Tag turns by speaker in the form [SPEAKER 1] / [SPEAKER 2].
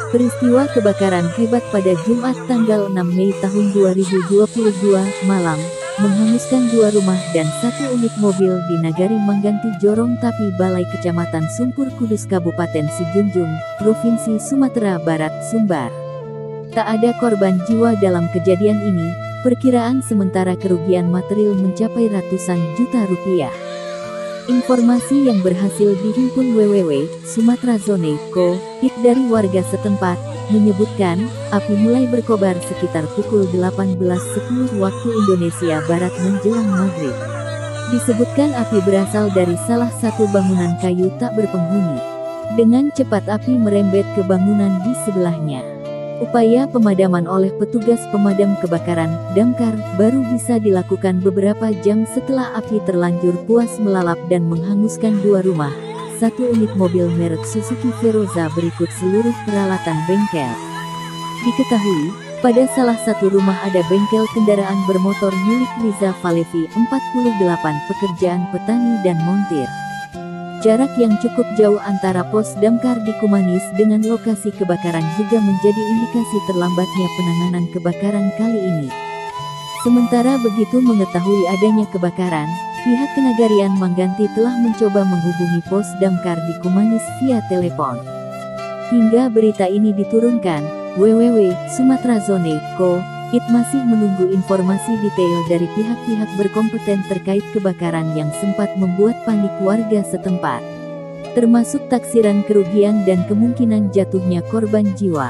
[SPEAKER 1] Peristiwa kebakaran hebat pada Jumat tanggal 6 Mei tahun 2022 malam, menghanguskan 2 rumah dan 1 unit mobil di Nagari Mangganti Jorong Tapi Balai Kecamatan Sumpur Kudus Kabupaten Sijunjung, Provinsi Sumatera Barat, Sumbar. Tak ada korban jiwa dalam kejadian ini, perkiraan sementara kerugian material mencapai ratusan juta rupiah. Informasi yang berhasil dihimpun www.sumatrazone.co.id dari warga setempat, menyebutkan, api mulai berkobar sekitar pukul 18.10 waktu Indonesia Barat menjelang maghrib. Disebutkan api berasal dari salah satu bangunan kayu tak berpenghuni. Dengan cepat api merembet ke bangunan di sebelahnya. Upaya pemadaman oleh petugas pemadam kebakaran, damkar, baru bisa dilakukan beberapa jam setelah api terlanjur puas melalap dan menghanguskan 2 rumah, 1 unit mobil merek Suzuki Veroza berikut seluruh peralatan bengkel. Diketahui, pada salah satu rumah ada bengkel kendaraan bermotor milik Riza Falevi 48 pekerjaan petani dan montir. Jarak yang cukup jauh antara pos damkar di Kumanis dengan lokasi kebakaran juga menjadi indikasi terlambatnya penanganan kebakaran kali ini. Sementara begitu mengetahui adanya kebakaran, pihak Kenagarian Mangganti telah mencoba menghubungi pos damkar di Kumanis via telepon. Hingga berita ini diturunkan, www.sumatrazone.co.id masih menunggu informasi detail dari pihak-pihak berkompeten terkait kebakaran yang sempat membuat panik warga setempat, termasuk taksiran kerugian dan kemungkinan jatuhnya korban jiwa.